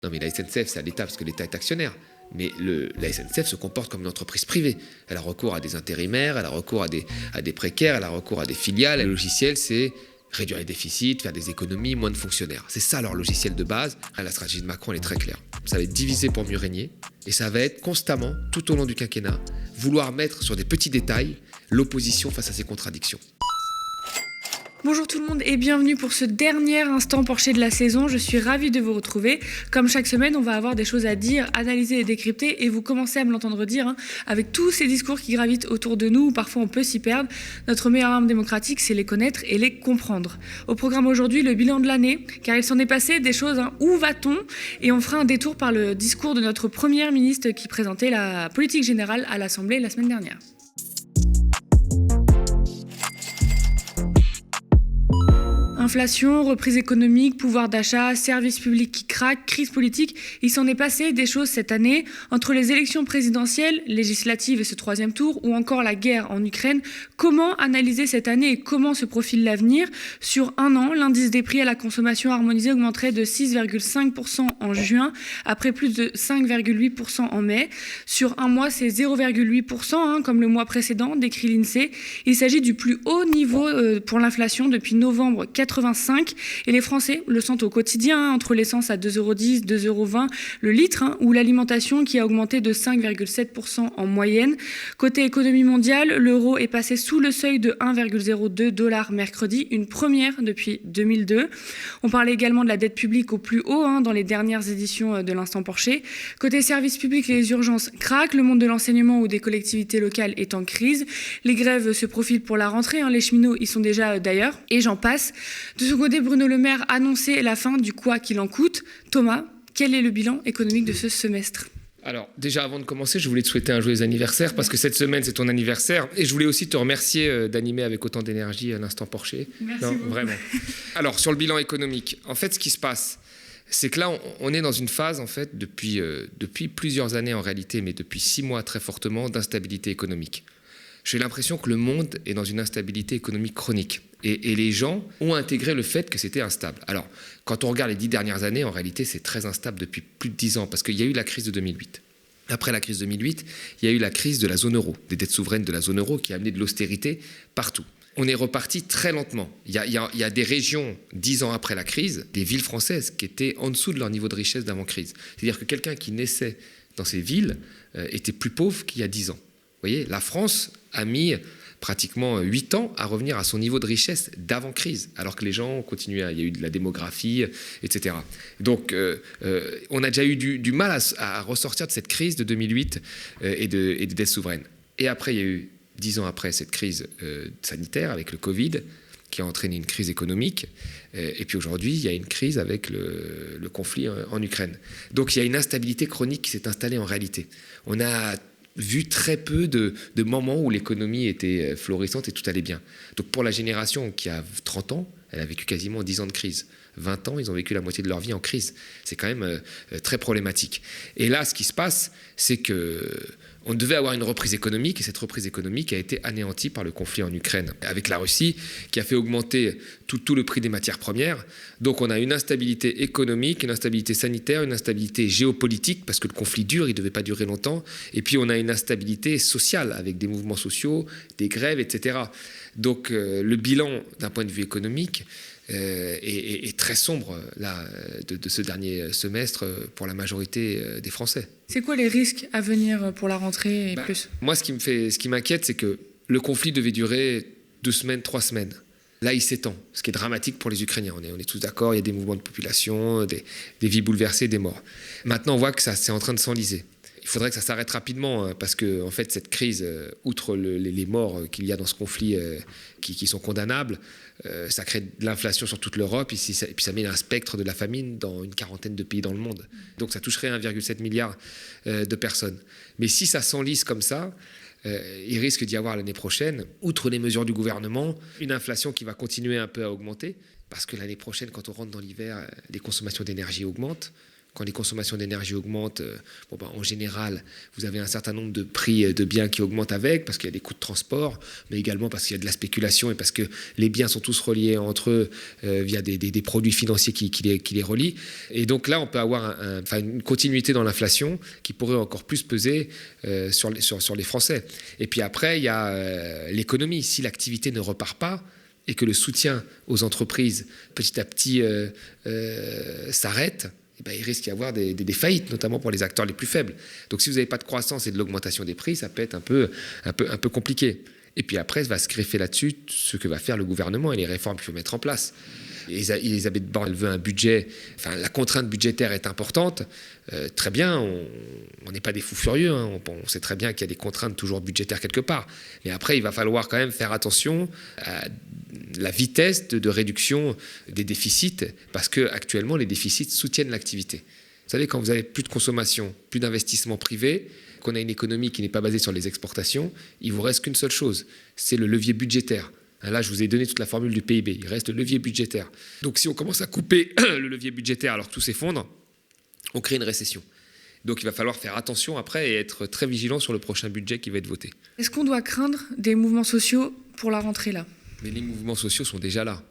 Non mais la SNCF, c'est à l'État parce que l'État est actionnaire. Mais la SNCF se comporte comme une entreprise privée. Elle a recours à des intérimaires, elle a recours à des précaires, elle a recours à des filiales. Le logiciel, c'est réduire les déficits, faire des économies, moins de fonctionnaires. C'est ça leur logiciel de base. La stratégie de Macron, elle est très claire. Ça va être diviser pour mieux régner. Et ça va être constamment, tout au long du quinquennat, vouloir mettre sur des petits détails l'opposition face à ces contradictions. Bonjour tout le monde et bienvenue pour ce dernier instant Porcher de la saison. Je suis ravie de vous retrouver. Comme chaque semaine, on va avoir des choses à dire, analyser et décrypter. Et vous commencez à me l'entendre dire, avec tous ces discours qui gravitent autour de nous, où parfois on peut s'y perdre. Notre meilleure arme démocratique, c'est les connaître et les comprendre. Au programme aujourd'hui, le bilan de l'année, car il s'en est passé des choses. Où va-t-on ? Et on fera un détour par le discours de notre première ministre qui présentait la politique générale à l'Assemblée la semaine dernière. Inflation, reprise économique, pouvoir d'achat, services publics qui craquent, crise politique, il s'en est passé des choses cette année. Entre les élections présidentielles, législatives et ce troisième tour, ou encore la guerre en Ukraine, comment analyser cette année et comment se profile l'avenir ? Sur un an, l'indice des prix à la consommation harmonisée augmenterait de 6,5% en juin, après plus de 5,8% en mai. Sur un mois, c'est 0,8%, comme le mois précédent, décrit l'INSEE. Il s'agit du plus haut niveau pour l'inflation depuis novembre 85, et les Français le sentent au quotidien, entre l'essence à 2,10 €, 2,20 € le litre, ou l'alimentation qui a augmenté de 5,7% en moyenne. Côté économie mondiale, l'euro est passé sous le seuil de 1,02 $ mercredi, une première depuis 2002. On parlait également de la dette publique au plus haut dans les dernières éditions de l'Instant Porcher. Côté services publics, les urgences craquent, le monde de l'enseignement ou des collectivités locales est en crise. Les grèves se profilent pour la rentrée, les cheminots y sont déjà d'ailleurs, et j'en passe. De son côté, Bruno Le Maire annonçait la fin du quoi qu'il en coûte. Thomas, quel est le bilan économique de ce semestre ? Alors, déjà, avant de commencer, je voulais te souhaiter un joyeux anniversaire parce que cette semaine, c'est ton anniversaire. Et je voulais aussi te remercier d'animer avec autant d'énergie l'Instant Porcher. Merci beaucoup. Vraiment. Alors, sur le bilan économique, en fait, ce qui se passe, c'est que là, on est dans une phase, en fait, depuis plusieurs années en réalité, mais depuis 6 mois très fortement, d'instabilité économique. J'ai l'impression que le monde est dans une instabilité économique chronique. Et les gens ont intégré le fait que c'était instable. Alors, quand on regarde les 10 dernières années, en réalité, c'est très instable depuis plus de 10 ans, parce qu'il y a eu la crise de 2008. Après la crise de 2008, il y a eu la crise de la zone euro, des dettes souveraines de la zone euro qui a amené de l'austérité partout. On est reparti très lentement. Il y a des régions, 10 ans après la crise, des villes françaises qui étaient en dessous de leur niveau de richesse d'avant-crise. C'est-à-dire que quelqu'un qui naissait dans ces villes était plus pauvre qu'il y a 10 ans. Vous voyez, la France a mis pratiquement 8 ans à revenir à son niveau de richesse d'avant-crise, alors que les gens continuaient, il y a eu de la démographie, etc. Donc, on a déjà eu du mal à ressortir de cette crise de 2008 et des dettes souveraines. Et après, il y a eu, 10 ans après, cette crise sanitaire avec le Covid, qui a entraîné une crise économique. Et puis aujourd'hui, il y a une crise avec le conflit en Ukraine. Donc, il y a une instabilité chronique qui s'est installée en réalité. On a vu très peu de moments où l'économie était florissante et tout allait bien. Donc pour la génération qui a 30 ans, elle a vécu quasiment 10 ans de crise. 20 ans, ils ont vécu la moitié de leur vie en crise. C'est quand même très problématique. Et là, ce qui se passe, c'est qu'on devait avoir une reprise économique, et cette reprise économique a été anéantie par le conflit en Ukraine, avec la Russie, qui a fait augmenter tout le prix des matières premières. Donc on a une instabilité économique, une instabilité sanitaire, une instabilité géopolitique, parce que le conflit dure, il ne devait pas durer longtemps. Et puis on a une instabilité sociale, avec des mouvements sociaux, des grèves, etc. Donc le bilan, d'un point de vue économique, est très sombre là, de ce dernier semestre pour la majorité des Français. C'est quoi les risques à venir pour la rentrée et plus ? Moi, ce qui m'inquiète, c'est que le conflit devait durer 2 semaines, 3 semaines. Là, il s'étend, ce qui est dramatique pour les Ukrainiens. On est tous d'accord, il y a des mouvements de population, des vies bouleversées, des morts. Maintenant, on voit que c'est en train de s'enliser. Il faudrait que ça s'arrête rapidement parce que en fait, cette crise, outre les morts qu'il y a dans ce conflit qui sont condamnables, ça crée de l'inflation sur toute l'Europe et puis ça met un spectre de la famine dans une quarantaine de pays dans le monde. Donc ça toucherait 1,7 milliard de personnes. Mais si ça s'enlise comme ça, il risque d'y avoir l'année prochaine, outre les mesures du gouvernement, une inflation qui va continuer un peu à augmenter parce que l'année prochaine, quand on rentre dans l'hiver, les consommations d'énergie augmentent. Quand les consommations d'énergie augmentent, en général, vous avez un certain nombre de prix de biens qui augmentent avec, parce qu'il y a des coûts de transport, mais également parce qu'il y a de la spéculation et parce que les biens sont tous reliés entre eux via des produits financiers qui les relient. Et donc là, on peut avoir une continuité dans l'inflation qui pourrait encore plus peser sur les Français. Et puis après, il y a l'économie. Si l'activité ne repart pas, et que le soutien aux entreprises petit à petit s'arrête, il risque d'y avoir des faillites, notamment pour les acteurs les plus faibles. Donc si vous n'avez pas de croissance et de l'augmentation des prix, ça peut être un peu compliqué. Et puis après, ça va se greffer là-dessus ce que va faire le gouvernement et les réformes qu'il faut mettre en place. Elisabeth Borne, elle veut un budget, la contrainte budgétaire est importante, très bien, on n'est pas des fous furieux, on sait très bien qu'il y a des contraintes toujours budgétaires quelque part, mais après il va falloir quand même faire attention à la vitesse de réduction des déficits, parce qu'actuellement les déficits soutiennent l'activité. Vous savez, quand vous avez plus de consommation, plus d'investissement privé, qu'on a une économie qui n'est pas basée sur les exportations, il vous reste qu'une seule chose, c'est le levier budgétaire. Là, je vous ai donné toute la formule du PIB. Il reste le levier budgétaire. Donc, si on commence à couper le levier budgétaire alors que tout s'effondre, on crée une récession. Donc, il va falloir faire attention après et être très vigilant sur le prochain budget qui va être voté. Est-ce qu'on doit craindre des mouvements sociaux pour la rentrée là ? Mais les mouvements sociaux sont déjà là.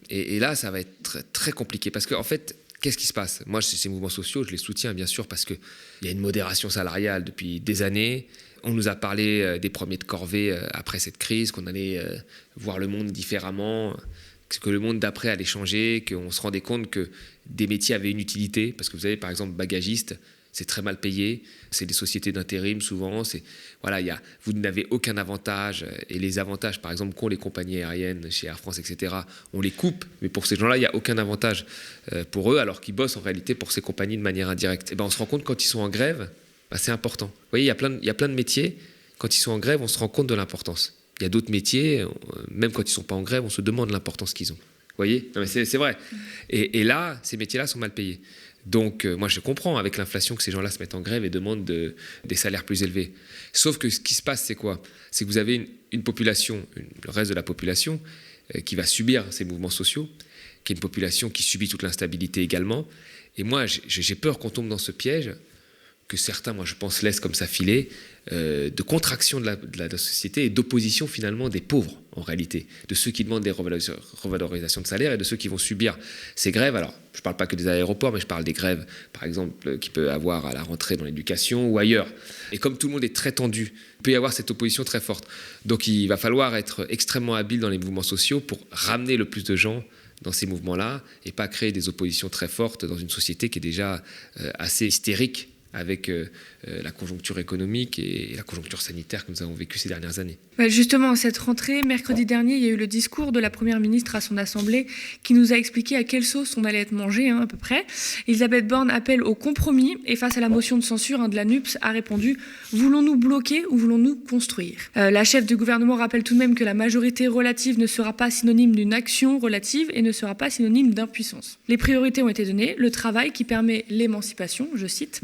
Et là, ça va être très, très compliqué. Parce qu'en fait, qu'est-ce qui se passe ? Moi, ces mouvements sociaux, je les soutiens bien sûr parce qu'il y a une modération salariale depuis des années. On nous a parlé des premiers de corvée après cette crise, qu'on allait voir le monde différemment, que le monde d'après allait changer, qu'on se rendait compte que des métiers avaient une utilité. Parce que vous avez par exemple bagagiste, c'est très mal payé, c'est des sociétés d'intérim souvent, vous n'avez aucun avantage. Et les avantages par exemple qu'ont les compagnies aériennes chez Air France, etc., on les coupe. Mais pour ces gens-là, il n'y a aucun avantage pour eux, alors qu'ils bossent en réalité pour ces compagnies de manière indirecte. Et on se rend compte quand ils sont en grève, c'est important. Vous voyez, il y a plein de métiers, quand ils sont en grève, on se rend compte de l'importance. Il y a d'autres métiers, même quand ils ne sont pas en grève, on se demande l'importance qu'ils ont. Vous voyez ? Non, mais c'est vrai. Et là, ces métiers-là sont mal payés. Donc, moi, je comprends avec l'inflation que ces gens-là se mettent en grève et demandent des salaires plus élevés. Sauf que ce qui se passe, c'est quoi ? C'est que vous avez une population, le reste de la population, qui va subir ces mouvements sociaux, qui est une population qui subit toute l'instabilité également. Et moi, j'ai peur qu'on tombe dans ce piège que certains, moi je pense, laissent comme ça filer, de contraction de la société et d'opposition finalement des pauvres, en réalité, de ceux qui demandent des revalorisations de salaire et de ceux qui vont subir ces grèves. Alors, je ne parle pas que des aéroports, mais je parle des grèves, par exemple, qu'il peut y avoir à la rentrée dans l'éducation ou ailleurs. Et comme tout le monde est très tendu, il peut y avoir cette opposition très forte. Donc il va falloir être extrêmement habile dans les mouvements sociaux pour ramener le plus de gens dans ces mouvements-là et pas créer des oppositions très fortes dans une société qui est déjà assez hystérique avec la conjoncture économique et la conjoncture sanitaire que nous avons vécue ces dernières années. Justement, cette rentrée, mercredi dernier, il y a eu le discours de la Première ministre à son Assemblée qui nous a expliqué à quelle sauce on allait être mangé, à peu près. Elisabeth Borne appelle au compromis et face à la motion de censure de la NUPES a répondu « Voulons-nous bloquer ou voulons-nous construire ?» La chef du gouvernement rappelle tout de même que la majorité relative ne sera pas synonyme d'une action relative et ne sera pas synonyme d'impuissance. Les priorités ont été données, le travail qui permet l'émancipation, je cite,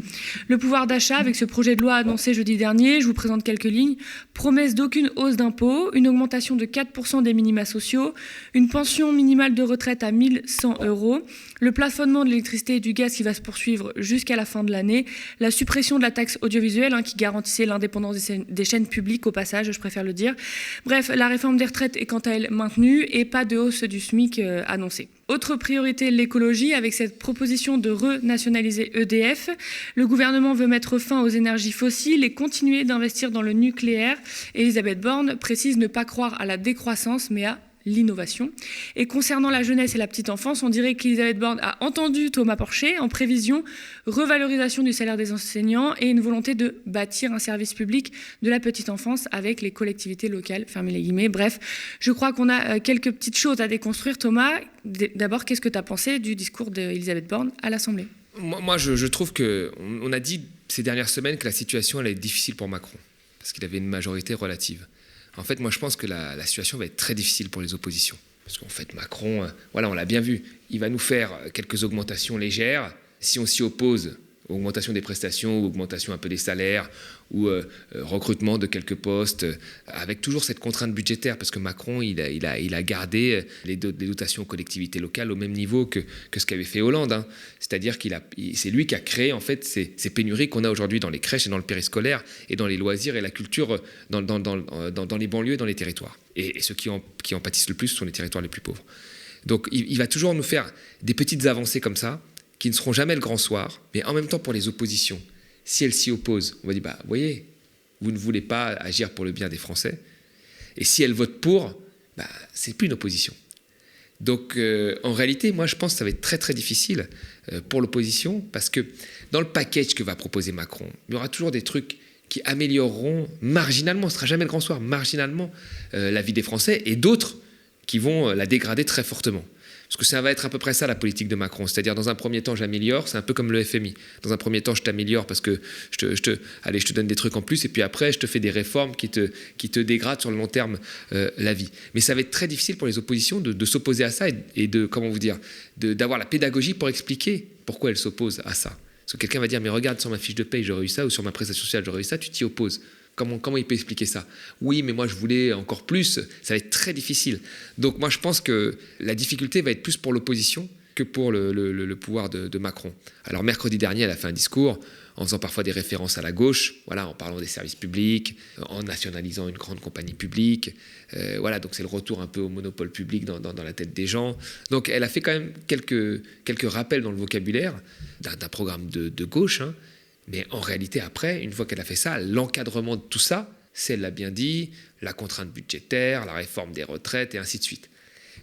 le pouvoir d'achat avec ce projet de loi annoncé jeudi dernier, je vous présente quelques lignes, promesse d'aucune hausse d'impôts, une augmentation de 4% des minima sociaux, une pension minimale de retraite à 1 100 €, le plafonnement de l'électricité et du gaz qui va se poursuivre jusqu'à la fin de l'année, la suppression de la taxe audiovisuelle qui garantissait l'indépendance des chaînes publiques au passage, je préfère le dire. Bref, la réforme des retraites est quant à elle maintenue et pas de hausse du SMIC annoncée. Autre priorité, l'écologie, avec cette proposition de renationaliser EDF. Le gouvernement veut mettre fin aux énergies fossiles et continuer d'investir dans le nucléaire. Elisabeth Borne précise ne pas croire à la décroissance, mais à l'innovation. Et concernant la jeunesse et la petite enfance, on dirait qu'Elisabeth Borne a entendu Thomas Porcher en prévision, revalorisation du salaire des enseignants et une volonté de bâtir un service public de la petite enfance avec les collectivités locales, fermez les guillemets. Bref, je crois qu'on a quelques petites choses à déconstruire. Thomas, d'abord, qu'est-ce que tu as pensé du discours d'Elisabeth Borne à l'Assemblée ? Moi, je trouve qu'on a dit ces dernières semaines que la situation allait être difficile pour Macron, parce qu'il avait une majorité relative. En fait, moi, je pense que la situation va être très difficile pour les oppositions. Parce qu'en fait, Macron, on l'a bien vu, il va nous faire quelques augmentations légères. Si on s'y oppose, Augmentation des prestations, augmentation un peu des salaires, ou recrutement de quelques postes, avec toujours cette contrainte budgétaire, parce que Macron, il a gardé les dotations aux collectivités locales au même niveau que ce qu'avait fait Hollande. Hein. C'est-à-dire c'est lui qui a créé en fait ces pénuries qu'on a aujourd'hui dans les crèches et dans le périscolaire, et dans les loisirs et la culture, dans les banlieues et dans les territoires. Et ceux qui en pâtissent le plus sont les territoires les plus pauvres. Donc il va toujours nous faire des petites avancées comme ça, qui ne seront jamais le grand soir, mais en même temps pour les oppositions, si elles s'y opposent, on va dire, vous voyez, vous ne voulez pas agir pour le bien des Français, et si elles votent pour, c'est plus une opposition. Donc en réalité, moi je pense que ça va être très très difficile pour l'opposition, parce que dans le package que va proposer Macron, il y aura toujours des trucs qui amélioreront marginalement, ce ne sera jamais le grand soir, marginalement la vie des Français, et d'autres qui vont la dégrader très fortement. Parce que ça va être à peu près ça la politique de Macron. C'est-à-dire, dans un premier temps, j'améliore, c'est un peu comme le FMI. Dans un premier temps, je t'améliore parce que je te donne des trucs en plus, et puis après, je te fais des réformes qui te dégradent sur le long terme la vie. Mais ça va être très difficile pour les oppositions de s'opposer à ça et d'avoir la pédagogie pour expliquer pourquoi elles s'opposent à ça. Parce que quelqu'un va dire, mais regarde, sur ma fiche de paye, j'aurais eu ça, ou sur ma prestation sociale, j'aurais eu ça, tu t'y opposes. Comment il peut expliquer ça? Oui, mais moi, je voulais encore plus. Ça va être très difficile. Donc, moi, je pense que la difficulté va être plus pour l'opposition que pour le pouvoir de Macron. Alors, mercredi dernier, elle a fait un discours en faisant parfois des références à la gauche, en parlant des services publics, en nationalisant une grande compagnie publique. Donc, c'est le retour un peu au monopole public dans la tête des gens. Donc, elle a fait quand même quelques rappels dans le vocabulaire d'un programme de gauche, hein. Mais en réalité, après, une fois qu'elle a fait ça, l'encadrement de tout ça, c'est, elle l'a bien dit, la contrainte budgétaire, la réforme des retraites et ainsi de suite.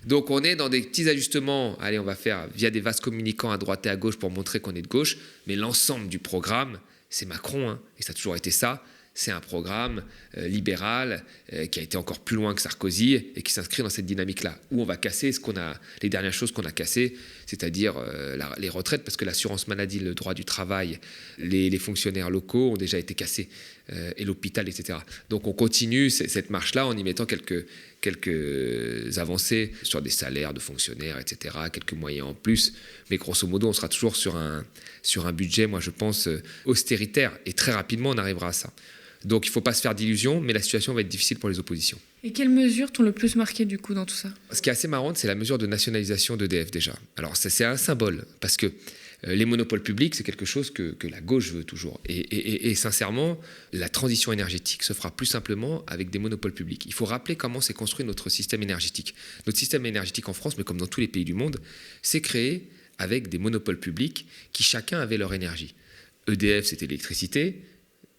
Donc on est dans des petits ajustements, allez, on va faire via des vases communicants à droite et à gauche pour montrer qu'on est de gauche, mais l'ensemble du programme, c'est Macron, hein, et ça a toujours été ça. C'est un programme libéral qui a été encore plus loin que Sarkozy et qui s'inscrit dans cette dynamique-là, où on va casser les dernières choses qu'on a cassées, c'est-à-dire les retraites, parce que l'assurance maladie, le droit du travail, les fonctionnaires locaux ont déjà été cassés, et l'hôpital, etc. Donc on continue cette marche-là en y mettant quelques avancées sur des salaires de fonctionnaires, etc., quelques moyens en plus. Mais grosso modo, on sera toujours sur un budget, moi je pense, austéritaire, et très rapidement on arrivera à ça. Donc il ne faut pas se faire d'illusions, mais la situation va être difficile pour les oppositions. Et quelles mesures t'ont le plus marqué du coup dans tout ça? Ce qui est assez marrant, c'est la mesure de nationalisation d'EDF déjà. Alors c'est un symbole, parce que les monopoles publics, c'est quelque chose que la gauche veut toujours. Et sincèrement, la transition énergétique se fera plus simplement avec des monopoles publics. Il faut rappeler comment s'est construit notre système énergétique. Notre système énergétique en France, mais comme dans tous les pays du monde, s'est créé avec des monopoles publics qui chacun avait leur énergie. EDF, c'était l'électricité,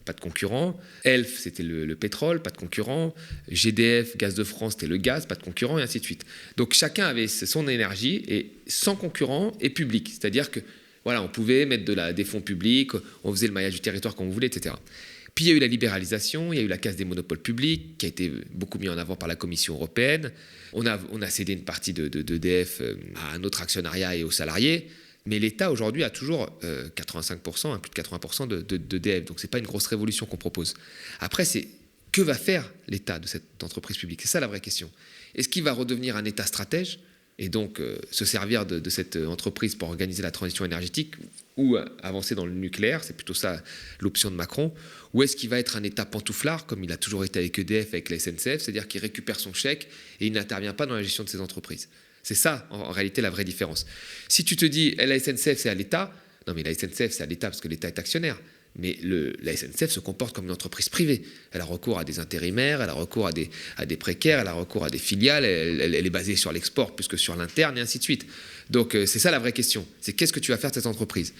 pas de concurrent. Elf, c'était le pétrole, pas de concurrent. GDF, Gaz de France, c'était le gaz, pas de concurrent, et ainsi de suite. Donc chacun avait son énergie, et sans concurrent et public. C'est-à-dire que on pouvait mettre des fonds publics, on faisait le maillage du territoire comme on voulait, etc. Puis il y a eu la libéralisation, il y a eu la casse des monopoles publics, qui a été beaucoup mis en avant par la Commission européenne. On a cédé une partie d'EDF à un autre actionnariat et aux salariés. Mais l'État, aujourd'hui, a toujours 85%, plus de 80% d'EDF. Donc, ce n'est pas une grosse révolution qu'on propose. Après, c'est que va faire l'État de cette entreprise publique? C'est ça la vraie question. Est-ce qu'il va redevenir un État stratège et donc se servir de cette entreprise pour organiser la transition énergétique ou avancer dans le nucléaire? C'est plutôt ça l'option de Macron. Ou est-ce qu'il va être un État pantouflard, comme il a toujours été avec EDF, avec la SNCF, c'est-à-dire qu'il récupère son chèque et il n'intervient pas dans la gestion de ses entreprises? C'est ça, en réalité, la vraie différence. Si tu te dis, la SNCF, c'est à l'État, non, mais la SNCF, c'est à l'État parce que l'État est actionnaire. Mais la SNCF se comporte comme une entreprise privée. Elle a recours à des intérimaires, elle a recours à des précaires, elle a recours à des filiales, elle est basée sur l'export plus que sur l'interne, et ainsi de suite. Donc, c'est ça la vraie question. C'est qu'est-ce que tu vas faire de cette entreprise?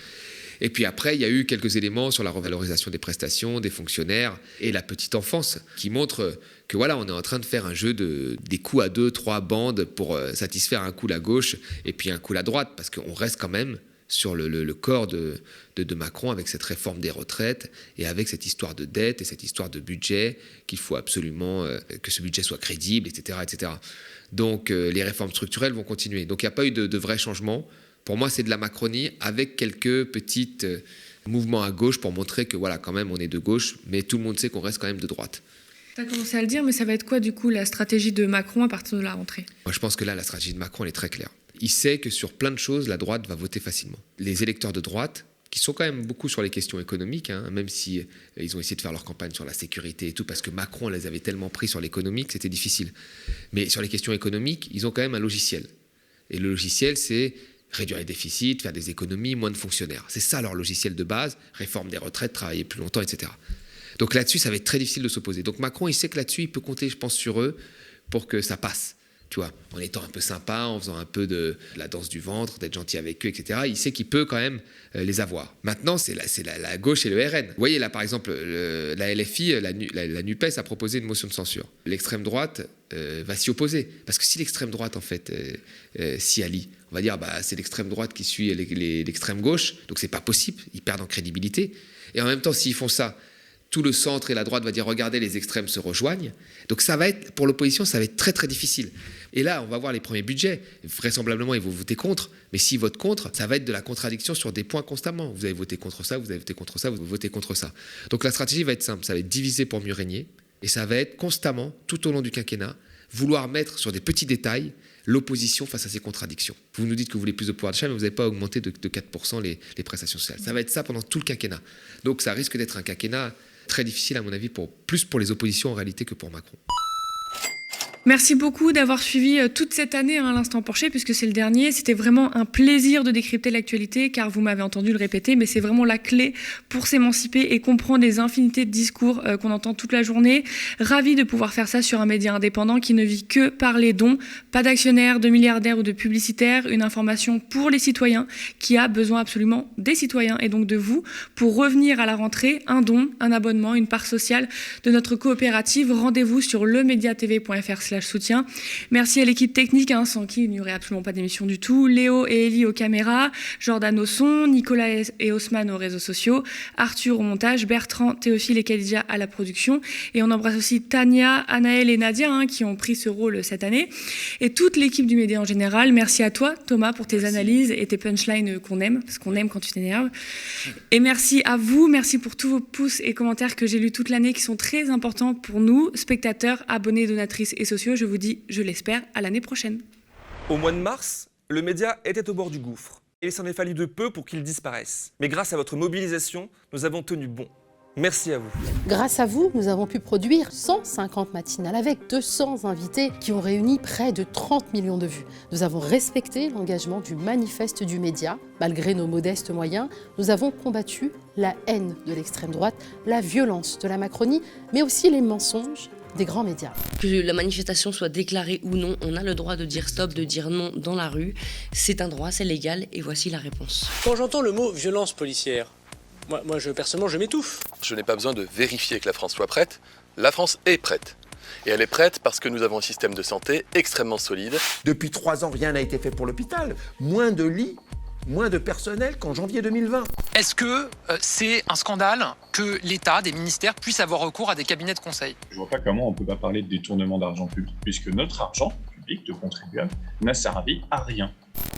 Et puis après, il y a eu quelques éléments sur la revalorisation des prestations, des fonctionnaires et la petite enfance qui montrent que on est en train de faire un jeu des coups à 2-3 bandes pour satisfaire un coup la gauche et puis un coup la droite, parce qu'on reste quand même sur le corps de Macron avec cette réforme des retraites et avec cette histoire de dette et cette histoire de budget, qu'il faut absolument que ce budget soit crédible, etc. etc. Donc les réformes structurelles vont continuer. Donc il n'y a pas eu de vrai changement. Pour moi, c'est de la Macronie avec quelques petits mouvements à gauche pour montrer que quand même, on est de gauche, mais tout le monde sait qu'on reste quand même de droite. Tu as commencé à le dire, mais ça va être quoi, du coup, la stratégie de Macron à partir de la rentrée? Moi, je pense que là, la stratégie de Macron, elle est très claire. Il sait que sur plein de choses, la droite va voter facilement. Les électeurs de droite, qui sont quand même beaucoup sur les questions économiques, hein, même si ils ont essayé de faire leur campagne sur la sécurité et tout, parce que Macron les avait tellement pris sur l'économique que c'était difficile. Mais sur les questions économiques, ils ont quand même un logiciel. Et le logiciel, c'est réduire les déficits, faire des économies, moins de fonctionnaires. C'est ça leur logiciel de base, réforme des retraites, travailler plus longtemps, etc. Donc là-dessus, ça va être très difficile de s'opposer. Donc Macron, il sait que là-dessus, il peut compter, je pense, sur eux pour que ça passe. Tu vois, en étant un peu sympa, en faisant un peu de la danse du ventre, d'être gentil avec eux, etc. Il sait qu'il peut quand même les avoir. Maintenant, c'est la gauche et le RN. Vous voyez, là, par exemple, la LFI, la NUPES a proposé une motion de censure. L'extrême droite va s'y opposer. Parce que si l'extrême droite, en fait, s'y allie, on va dire, c'est l'extrême droite qui suit l'extrême gauche, donc c'est pas possible, ils perdent en crédibilité. Et en même temps, s'ils font ça, tout le centre et la droite va dire, regardez, les extrêmes se rejoignent. Donc ça va être, pour l'opposition, ça va être très très difficile. Et là, on va voir les premiers budgets. Vraisemblablement, ils vont voter contre. Mais s'ils votent contre, ça va être de la contradiction sur des points constamment. Vous avez voté contre ça, vous avez voté contre ça, vous votez contre ça. Donc la stratégie va être simple. Ça va être diviser pour mieux régner. Et ça va être constamment, tout au long du quinquennat, vouloir mettre sur des petits détails l'opposition face à ces contradictions. Vous nous dites que vous voulez plus de pouvoir d'achat, mais vous n'avez pas augmenté de 4% les prestations sociales. Ça va être ça pendant tout le quinquennat. Donc ça risque d'être un quinquennat très difficile, à mon avis, plus pour les oppositions en réalité que pour Macron. Merci beaucoup d'avoir suivi toute cette année à l'Instant Porcher, puisque c'est le dernier. C'était vraiment un plaisir de décrypter l'actualité, car vous m'avez entendu le répéter, mais c'est vraiment la clé pour s'émanciper et comprendre les infinités de discours qu'on entend toute la journée. Ravi de pouvoir faire ça sur un média indépendant qui ne vit que par les dons. Pas d'actionnaires, de milliardaires ou de publicitaires. Une information pour les citoyens qui a besoin absolument des citoyens et donc de vous pour revenir à la rentrée. Un don, un abonnement, une part sociale de notre coopérative. Rendez-vous sur lemediatv.fr/soutien. Merci à l'équipe technique, sans qui il n'y aurait absolument pas d'émission du tout. Léo et Ellie aux caméras, Jordan au son, Nicolas et Haussmann aux réseaux sociaux, Arthur au montage, Bertrand, Théophile et Khadija à la production. Et on embrasse aussi Tania, Anaël et Nadia qui ont pris ce rôle cette année. Et toute l'équipe du Média en général. Merci à toi, Thomas, pour tes analyses et tes punchlines qu'on aime, parce qu'on aime quand tu t'énerves. Et merci à vous, merci pour tous vos pouces et commentaires que j'ai lus toute l'année qui sont très importants pour nous, spectateurs, abonnés, donatrices et sociaux. Je vous dis, je l'espère, à l'année prochaine. Au mois de mars, le média était au bord du gouffre. Et il s'en est fallu de peu pour qu'il disparaisse. Mais grâce à votre mobilisation, nous avons tenu bon. Merci à vous. Grâce à vous, nous avons pu produire 150 matinales avec 200 invités qui ont réuni près de 30 millions de vues. Nous avons respecté l'engagement du manifeste du média. Malgré nos modestes moyens, nous avons combattu la haine de l'extrême droite, la violence de la Macronie, mais aussi les mensonges des grands médias. Que la manifestation soit déclarée ou non, on a le droit de dire stop, de dire non dans la rue. C'est un droit, c'est légal, et voici la réponse. Quand j'entends le mot violence policière, moi personnellement, je m'étouffe. Je n'ai pas besoin de vérifier que la France soit prête. La France est prête. Et elle est prête parce que nous avons un système de santé extrêmement solide. Depuis 3 ans, rien n'a été fait pour l'hôpital. Moins de lits, moins de personnel qu'en janvier 2020. Est-ce que c'est un scandale que l'État, des ministères, puissent avoir recours à des cabinets de conseil? Je vois pas comment on peut pas parler de détournement d'argent public, puisque notre argent public de contribuables n'a servi à rien.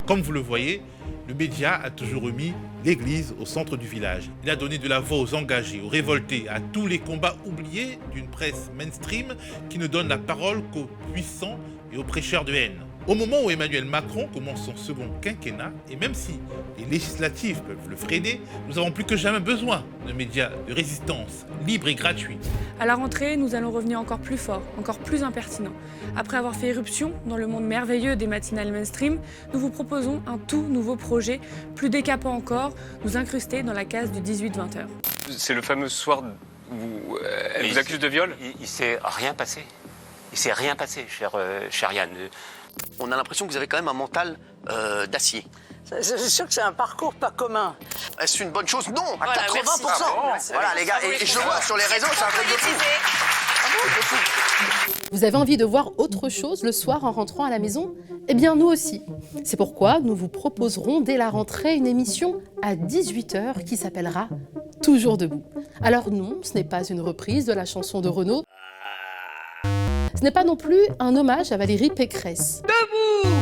Comme vous le voyez, le média a toujours remis l'église au centre du village. Il a donné de la voix aux engagés, aux révoltés, à tous les combats oubliés d'une presse mainstream qui ne donne la parole qu'aux puissants et aux prêcheurs de haine. Au moment où Emmanuel Macron commence son second quinquennat, et même si les législatives peuvent le freiner, nous avons plus que jamais besoin de médias de résistance, libres et gratuits. À la rentrée, nous allons revenir encore plus fort, encore plus impertinent. Après avoir fait irruption dans le monde merveilleux des matinales mainstream, nous vous proposons un tout nouveau projet, plus décapant encore, nous incruster dans la case du 18-20h. C'est le fameux soir où elle vous accuse de viol? Il s'est rien passé. Il s'est rien passé, cher Yann. On a l'impression que vous avez quand même un mental d'acier. Je suis sûr que c'est un parcours pas commun. Est-ce une bonne chose? Non, à voilà, 80%. merci. Voilà les gars, et je vois sur les réseaux, c'est un truc de fou. Vous avez envie de voir autre chose le soir en rentrant à la maison? Eh bien nous aussi. C'est pourquoi nous vous proposerons dès la rentrée une émission à 18h qui s'appellera Toujours debout. Alors non, ce n'est pas une reprise de la chanson de Renaud. Ce n'est pas non plus un hommage à Valérie Pécresse. Debout!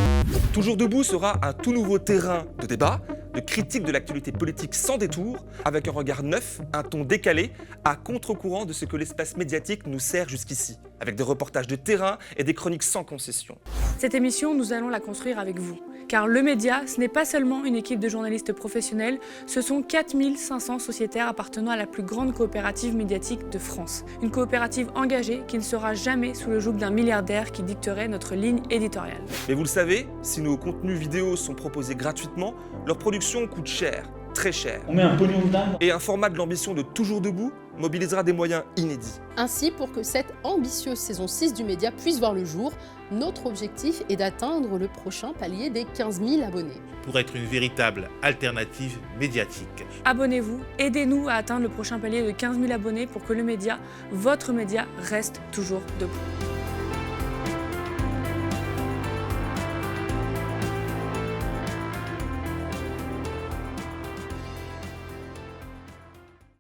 Toujours debout sera un tout nouveau terrain de débat, de critique de l'actualité politique sans détour, avec un regard neuf, un ton décalé, à contre-courant de ce que l'espace médiatique nous sert jusqu'ici, avec des reportages de terrain et des chroniques sans concession. Cette émission, nous allons la construire avec vous. Car le média, ce n'est pas seulement une équipe de journalistes professionnels, ce sont 4500 sociétaires appartenant à la plus grande coopérative médiatique de France. Une coopérative engagée qui ne sera jamais sous le joug d'un milliardaire qui dicterait notre ligne éditoriale. Mais vous le savez, si nos contenus vidéo sont proposés gratuitement, leur production coûte cher, très cher. On met un pognon dedans. Et un format de l'ambition de Toujours Debout mobilisera des moyens inédits. Ainsi, pour que cette ambitieuse saison 6 du média puisse voir le jour, notre objectif est d'atteindre le prochain palier des 15 000 abonnés. Pour être une véritable alternative médiatique. Abonnez-vous, aidez-nous à atteindre le prochain palier de 15 000 abonnés pour que le média, votre média, reste toujours debout.